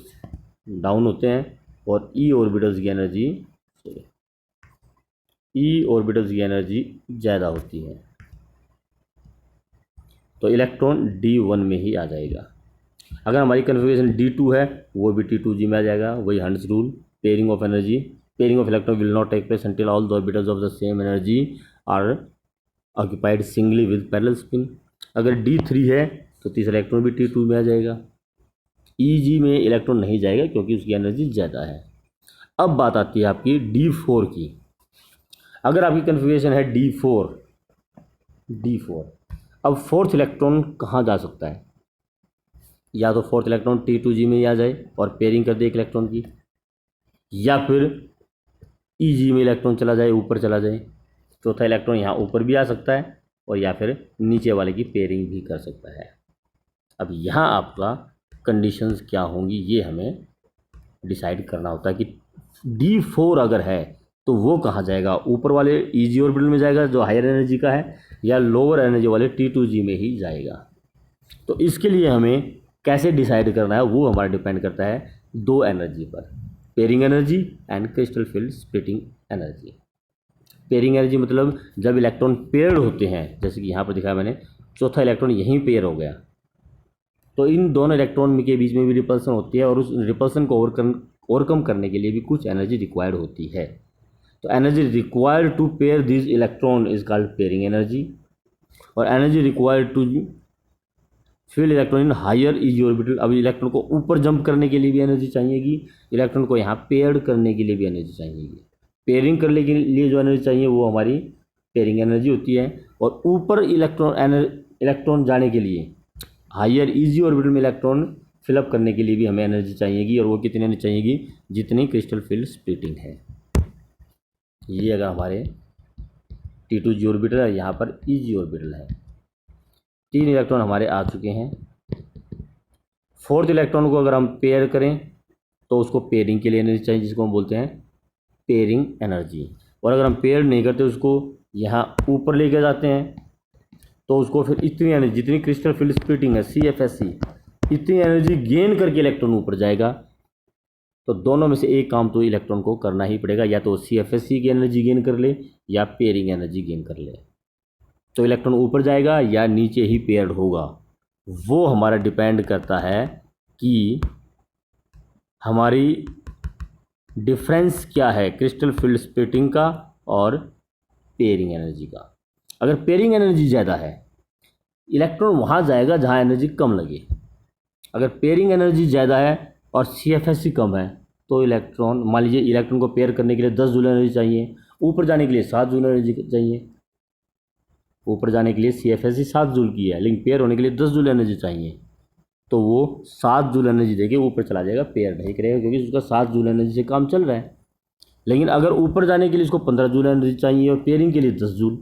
Speaker 1: डाउन होते हैं और E ऑर्बिटल्स की एनर्जी ज़्यादा होती है, तो इलेक्ट्रॉन D1 में ही आ जाएगा। अगर हमारी कन्फिग्रेशन D2 है वो भी T2G में आ जाएगा। वही Hund's rule, pairing of electron will not take place until all the orbitals of the same energy are occupied singly with parallel spin। अगर D3 है तो तीसरा इलेक्ट्रॉन भी T2 में आ जाएगा। EG में इलेक्ट्रॉन नहीं जाएगा क्योंकि उसकी एनर्जी ज़्यादा है। अब बात आती है आपकी D4 की। अगर आपकी कन्फिग्रेशन है D4, अब फोर्थ इलेक्ट्रॉन कहाँ जा सकता है? या तो फोर्थ इलेक्ट्रॉन T2G में ही आ जाए और पेयरिंग कर दे एक इलेक्ट्रॉन की, या फिर EG में इलेक्ट्रॉन चला जाए, ऊपर चला जाए। चौथा इलेक्ट्रॉन यहाँ ऊपर भी आ सकता है और या फिर नीचे वाले की पेयरिंग भी कर सकता है। अब यहाँ आपका कंडीशंस क्या होंगी ये हमें डिसाइड करना होता है कि D4 अगर है तो वो कहाँ जाएगा? ऊपर वाले EG ऑर्बिटल में जाएगा जो हायर एनर्जी का है, या लोअर एनर्जी वाले T2G में ही जाएगा? तो इसके लिए हमें कैसे डिसाइड करना है वो हमारा डिपेंड करता है 2 एनर्जी पर, pairing energy and crystal field splitting energy. Pairing energy मतलब जब इलेक्ट्रॉन पेयर्ड होते हैं, जैसे कि यहाँ पर दिखाया मैंने, चौथा इलेक्ट्रॉन यहीं पेयर हो गया, तो इन दोनों इलेक्ट्रॉन के बीच में भी रिपल्सन होती है और उस रिपल्सन को ओवरकम करने के लिए भी कुछ एनर्जी रिक्वायर्ड होती है। तो energy required to pair this electron is called pairing energy, और energy required to field electron in higher EG orbital. अब इलेक्ट्रॉन को ऊपर जंप करने के लिए भी एनर्जी चाहिएगी, इलेक्ट्रॉन को यहाँ पेयर्ड करने के लिए भी एनर्जी चाहिएगी। पेयरिंग करने के लिए जो एनर्जी चाहिए वो हमारी पेयरिंग एनर्जी होती है, और ऊपर इलेक्ट्रॉन जाने के लिए हायर EG ऑर्बिटल में इलेक्ट्रॉन फिलअप करने के लिए भी हमें एनर्जी चाहिएगी, और वो कितनी एनर्जी चाहिएगी? जितनी क्रिस्टल फील्ड स्प्लिटिंग है। ये अगर हमारे T2G ऑर्बिटल है, यहाँ पर EG ऑर्बिटल है, 3 इलेक्ट्रॉन हमारे आ चुके हैं। फोर्थ इलेक्ट्रॉन को अगर हम पेयर करें तो उसको पेयरिंग के लिए एनर्जी चाहिए, जिसको हम बोलते हैं पेयरिंग एनर्जी। और अगर हम पेयर नहीं करते उसको यहाँ ऊपर लेके जाते हैं तो उसको फिर इतनी एनर्जी, जितनी क्रिस्टल फील्ड स्प्लिटिंग है CFSE, इतनी एनर्जी गेन करके इलेक्ट्रॉन ऊपर जाएगा। तो दोनों में से एक काम तो इलेक्ट्रॉन को करना ही पड़ेगा, या तो CFSE की एनर्जी गेन कर ले या पेयरिंग एनर्जी गेन कर ले। तो इलेक्ट्रॉन ऊपर जाएगा या नीचे ही पेयर्ड होगा, वो हमारा डिपेंड करता है कि हमारी डिफरेंस क्या है क्रिस्टल फील्ड स्प्लिटिंग का और पेयरिंग एनर्जी का। अगर पेयरिंग एनर्जी ज़्यादा है, इलेक्ट्रॉन वहाँ जाएगा जहाँ एनर्जी कम लगे। अगर पेयरिंग एनर्जी ज़्यादा है और CFSE कम है, तो इलेक्ट्रॉन, मान लीजिए इलेक्ट्रॉन को पेयर करने के लिए 10 जूल एनर्जी चाहिए, ऊपर जाने के लिए 7 जूल एनर्जी चाहिए। ऊपर जाने के लिए CFSE 7 जूल की है, लेकिन पेयर होने के लिए 10 जूल एनर्जी चाहिए, तो वो 7 जूल एनर्जी देके ऊपर चला जाएगा, पेयर नहीं करेगा, क्योंकि उसका 7 जूल एनर्जी से काम चल रहा है। लेकिन अगर ऊपर जाने के लिए इसको 15 जूल एनर्जी चाहिए और पेयरिंग के लिए 10 जूल,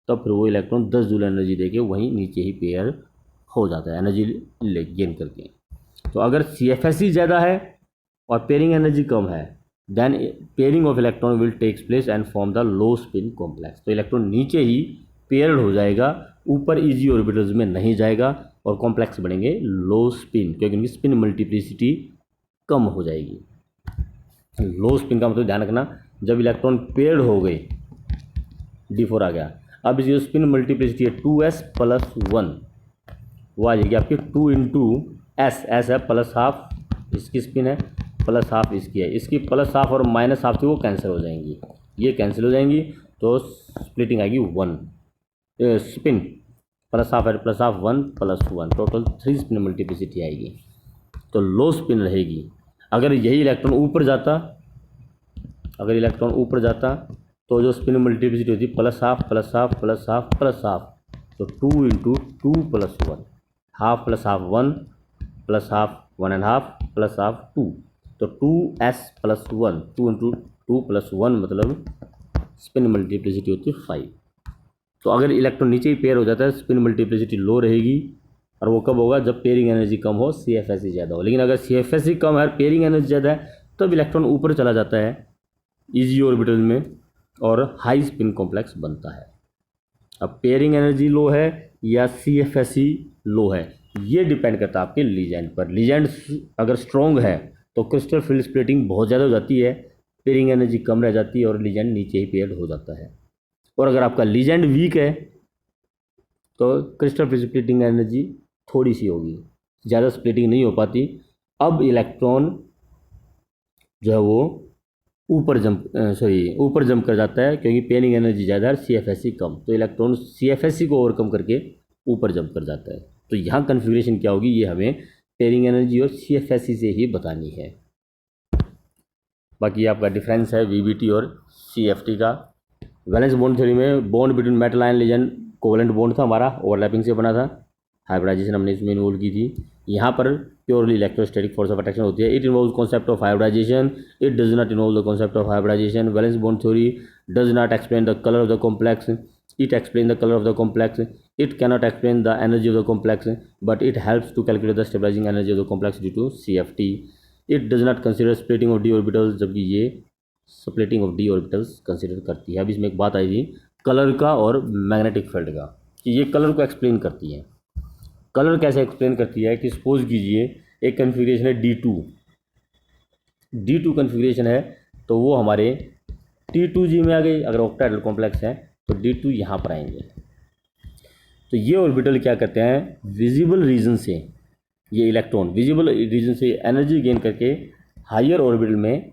Speaker 1: तब फिर वो इलेक्ट्रॉन 10 जूल एनर्जी देके वहीं नीचे ही पेयर हो जाता है एनर्जी गेन करके। तो अगर CFSE ज़्यादा है और पेयरिंग एनर्जी कम है, then pairing of electron will takes place and form the low spin complex. तो इलेक्ट्रॉन नीचे ही पेयर्ड हो जाएगा, ऊपर इजी ऑर्बिटल्स में नहीं जाएगा और कॉम्प्लेक्स बनेंगे लो स्पिन, क्योंकि उनकी स्पिन मल्टीप्लिसिटी कम हो जाएगी। लो स्पिन का मतलब ध्यान रखना, जब इलेक्ट्रॉन पेयर्ड हो गए, D4 आ गया, अब इसकी स्पिन मल्टीप्लिसिटी है 2s+1, वो आ जाएगी आपकी 2 × s है +½ इसकी स्पिन है, +½ इसकी है, इसकी +½ और -½ थी वो कैंसिल हो जाएंगी, ये कैंसिल हो जाएंगी, तो स्प्लिटिंग आएगी 1, स्पिन +½ है +½ 1+1, टोटल 3 स्पिन मल्टीप्लिसिटी आएगी, तो लो स्पिन रहेगी। अगर यही इलेक्ट्रॉन ऊपर जाता, तो जो स्पिन मल्टीप्लिसिटी होती +½ +½ +½ +½ तो 2 × 2 + 1, ½ +½ 1 +½ 1.5 +½ 2, तो 2s+1, 2 × 2 + 1 मतलब स्पिन मल्टीप्लिसिटी होती है 5। तो अगर इलेक्ट्रॉन नीचे ही पेयर हो जाता है, स्पिन मल्टीप्लिसिटी लो रहेगी, और वो कब होगा, जब पेयरिंग एनर्जी कम हो, CFSE ज़्यादा हो। लेकिन अगर CFSE कम है, पेयरिंग एनर्जी ज़्यादा है, तब इलेक्ट्रॉन ऊपर चला जाता है इजी ऑर्बिटल में और हाई स्पिन कॉम्प्लेक्स बनता है। अब पेयरिंग एनर्जी लो है या CFSE लो है, ये डिपेंड करता है आपके लीजेंड पर। लीजेंड अगर स्ट्रॉन्ग है तो क्रिस्टल फील्ड स्प्लिटिंग बहुत ज़्यादा हो जाती है, पेयरिंग एनर्जी कम रह जाती है और लीजेंड नीचे ही पेयर्ड हो जाता है। और अगर आपका लीजेंड वीक है तो क्रिस्टल फील्ड स्प्लिटिंग एनर्जी थोड़ी सी होगी, ज़्यादा स्प्लिटिंग नहीं हो पाती। अब इलेक्ट्रॉन जो है वो ऊपर जंप कर जाता है, क्योंकि पेयरिंग एनर्जी ज़्यादा है, CFSE कम, तो इलेक्ट्रॉन CFSE को ओवरकम करके ऊपर जंप कर जाता है। तो यहाँ कन्फिग्रेशन क्या होगी, ये हमें पेयरिंग एनर्जी और CFSE से ही बतानी है। बाकी आपका डिफरेंस है VBT और CFT का। वैलेंस बॉन्ड थ्योरी में bond between metal ion legend covalent bond था हमारा, ओवरलैपिंग से बना था, हाइब्रिडाइजेशन हमने इसमें इन्वॉल्व की थी। यहाँ पर purely electrostatic force of attraction होती है। It involve concept of hybridisation, it does not involve the concept of hybridisation. Valence bond theory does not explain the colour of the complex, it explain the colour of the complex, it cannot explain the energy of the complex, but it helps to calculate the stabilising energy of the complex due to CFT। It does not consider splitting of d orbitals, जबकि ये splitting of d orbitals consider करती है। अब इसमें एक बात आई थी colour का और मैग्नेटिक फील्ड का, कि ये कलर को एक्सप्लेन करती है। कलर कैसे एक्सप्लेन करती है कि सपोज कीजिए एक कन्फिग्रेशन है D2 कन्फिग्रेशन है, तो वो हमारे T2G में आ गई। अगर ऑक्टाहेड्रल कॉम्प्लेक्स है तो D2 यहाँ पर आएंगे। तो ये ऑर्बिटल क्या करते हैं, विजिबल रीजन से, ये इलेक्ट्रॉन विजिबल रीजन से एनर्जी गेन करके हायर ऑर्बिटल में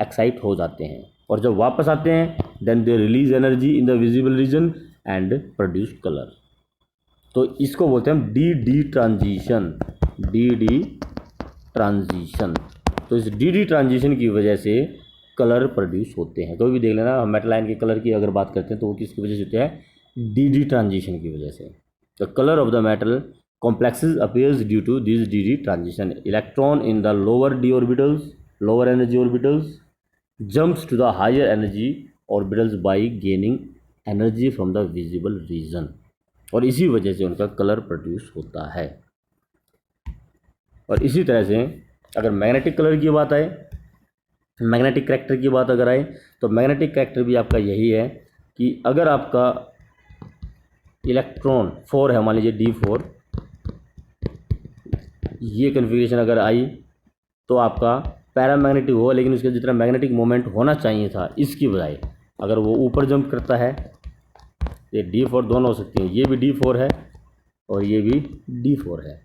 Speaker 1: एक्साइट हो जाते हैं, और जब वापस आते हैं then they release energy in the visible region and produce colour. तो इसको बोलते हैं हम डी ट्रांजिशन। तो इस डी ट्रांजिशन की वजह से कलर प्रोड्यूस होते हैं। कोई भी देख लेना, हम मेटल आयन के कलर की अगर बात करते हैं तो वो किसकी वजह से होते हैं, डी ट्रांजिशन की वजह से। The colour of the metal complexes appears due to this d transition. Electron in the lower d orbitals, lower energy orbitals, jumps to the higher energy orbitals by gaining energy from the visible region, और इसी वजह से उनका colour produce होता है। और इसी तरह से अगर मैग्नेटिक कलर की बात आए मैग्नेटिक करैक्टर की बात अगर आए तो मैग्नेटिक करैक्टर भी आपका यही है कि अगर आपका इलेक्ट्रॉन 4 है, मान लीजिए D4, ये कन्फिग्रेशन अगर आई तो आपका पैरामैग्नेटिक हो, लेकिन उसके जितना मैग्नेटिक मोमेंट होना चाहिए था इसकी बजाय अगर वो ऊपर जंप करता है, ये D4 दोनों हो सकती हैं, ये भी D4 है और ये भी D4 है।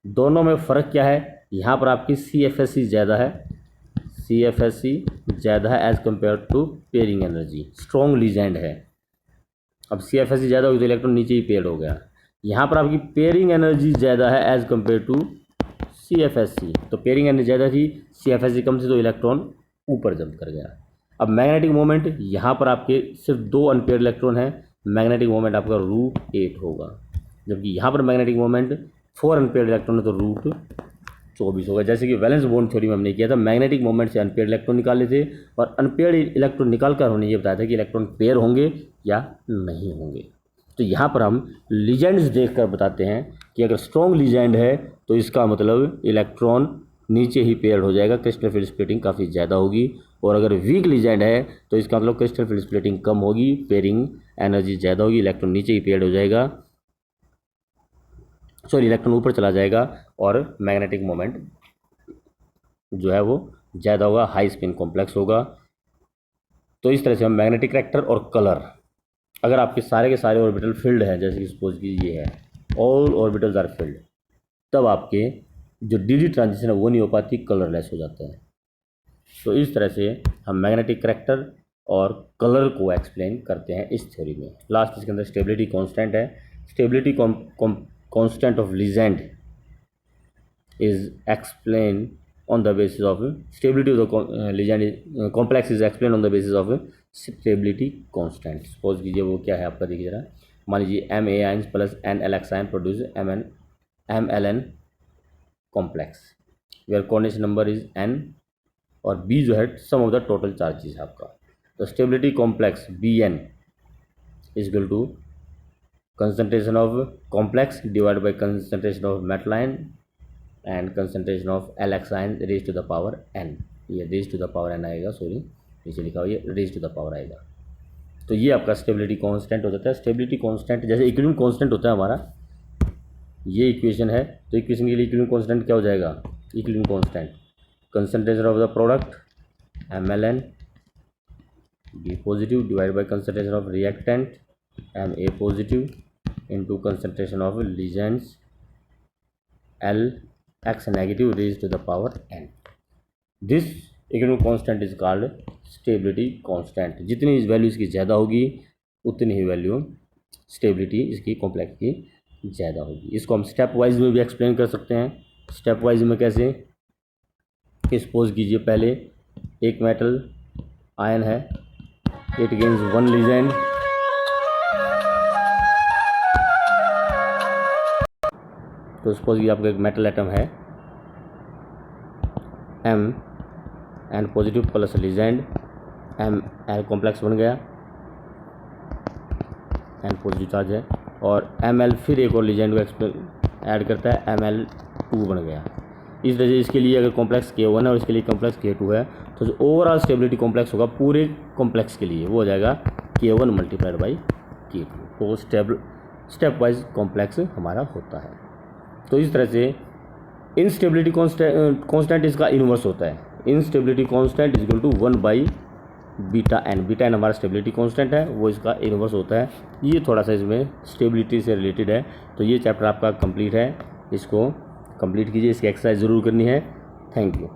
Speaker 1: दोनों में फ़र्क क्या है, यहाँ पर आपकी CFSE ज़्यादा है, CFSE ज़्यादा है as compare to pairing energy, strong ligand है। अब CFSE ज़्यादा होगी तो इलेक्ट्रॉन नीचे ही पेयर हो गया। यहाँ पर आपकी पेयरिंग एनर्जी ज़्यादा है एज़ कम्पेयर टू CFSE, तो पेयरिंग एनर्जी ज़्यादा थी, CFSE कम थी, तो इलेक्ट्रॉन ऊपर जंप कर गया। अब मैग्नेटिक मोमेंट यहाँ पर आपके सिर्फ 2 अनपेयर इलेक्ट्रॉन है, मैग्नेटिक मोमेंट आपका √8 होगा, जबकि यहाँ पर मैग्नेटिक मोमेंट 4 अनपेयर इलेक्ट्रॉन है तो √24 होगा। जैसे कि वैलेंस बॉन्ड थ्योरी में हमने किया था, मैग्नेटिक मोमेंट से अनपेयर इलेक्ट्रॉन निकाले थे और अनपेयर इलेक्ट्रॉन निकाल कर हमने ये बताया था कि इलेक्ट्रॉन पेयर होंगे या नहीं होंगे। तो यहाँ पर हम लीजेंड्स देखकर बताते हैं कि अगर स्ट्रॉन्ग लीजेंड है तो इसका मतलब इलेक्ट्रॉन नीचे ही पेयर्ड हो जाएगा, क्रिस्टल फील्ड स्प्लिटिंग काफ़ी ज़्यादा होगी, और अगर वीक लीजेंड है तो इसका मतलब क्रिस्टल फील्ड स्प्लिटिंग कम होगी, पेयरिंग एनर्जी ज़्यादा होगी, इलेक्ट्रॉन नीचे ही पेयर्ड हो जाएगा, इलेक्ट्रॉन ऊपर चला जाएगा और मैग्नेटिक मोमेंट जो है वो ज़्यादा होगा, हाई स्पिन कॉम्प्लेक्स होगा। तो इस तरह से हम मैग्नेटिक करैक्टर और कलर, अगर आपके सारे के सारे ऑर्बिटल फिल्ड हैं, जैसे कि सपोज की ये है ऑल ऑर्बिटल्स आर फिल्ड, तब आपके जो डी ट्रांजिशन है वो नहीं हो पाती, कलरलेस हो जाता है। तो इस तरह से हम मैग्नेटिक करैक्टर और कलर को एक्सप्लेन करते हैं इस थ्योरी में। लास्ट इसके अंदर स्टेबिलिटी कांस्टेंट है। Stability constant of legend is explain on the basis of stability of the Legend complex is explained on the basis of stability constant। Suppose कीजिए वो क्या है आपका, देखिए जरा, मान लीजिए Ma ions plus NLX ion produce MLN complex where coordination number is n और B जो है sum of the total charges है आपका। तो stability complex Bn is equal to concentration of complex divide by concentration of metal ion and concentration of LX ion raise to the power n। ये raise to the power n आएगा, sorry नीचे लिखा हुआ, ये raise to the power आएगा। तो ये आपका स्टेबिलिटी कांस्टेंट हो जाता है। स्टेबिलिटी कांस्टेंट जैसे इक्विलिब्रियम कांस्टेंट होता है हमारा, ये इक्वेशन है, तो इक्वेशन के लिए इक्विलिब्रियम कांस्टेंट क्या हो जाएगा, equilibrium constant concentration of the product MLN B positive divide by concentration of reactant Ma positive into concentration of legends LX negative raised to the power n। This equilibrium constant is called stability constant. जितनी इस value इसकी ज़्यादा होगी उतनी ही value stability इसकी complex की ज़्यादा होगी। इसको हम स्टेप वाइज में भी एक्सप्लेन कर सकते हैं। स्टेप वाइज में कैसे, सपोज कीजिए पहले एक मेटल आयन है, इट गेन्स 1 लीजेंड, तो सपोज ये आपका एक मेटल एटम है M N positive plus legend ML complex बन गया, N पॉजिटिव चार्ज है, और ML फिर एक और लीजेंड को ऐड करता है ML2 बन गया। इस वजह से इसके लिए अगर कॉम्प्लेक्स K1 है और इसके लिए कॉम्प्लेक्स K2 है, तो जो ओवरऑल स्टेबिलिटी कॉम्प्लेक्स होगा पूरे कॉम्प्लेक्स के लिए वो हो जाएगा K1 मल्टीप्लाइड बाई K2। तो स्टेप वाइज कॉम्प्लेक्स हमारा होता है। तो इस तरह से इनस्टेबिलिटी कांस्टेंट इसका इनवर्स होता है। Instability constant is equal to 1 by beta n. Beta n हमारा स्टेबिलिटी कांस्टेंट है, वो इसका इनवर्स होता है। ये थोड़ा सा इसमें स्टेबिलिटी से रिलेटेड है। तो ये चैप्टर आपका कंप्लीट है, इसको कंप्लीट कीजिए, इसकी एक्सरसाइज ज़रूर करनी है। Thank you.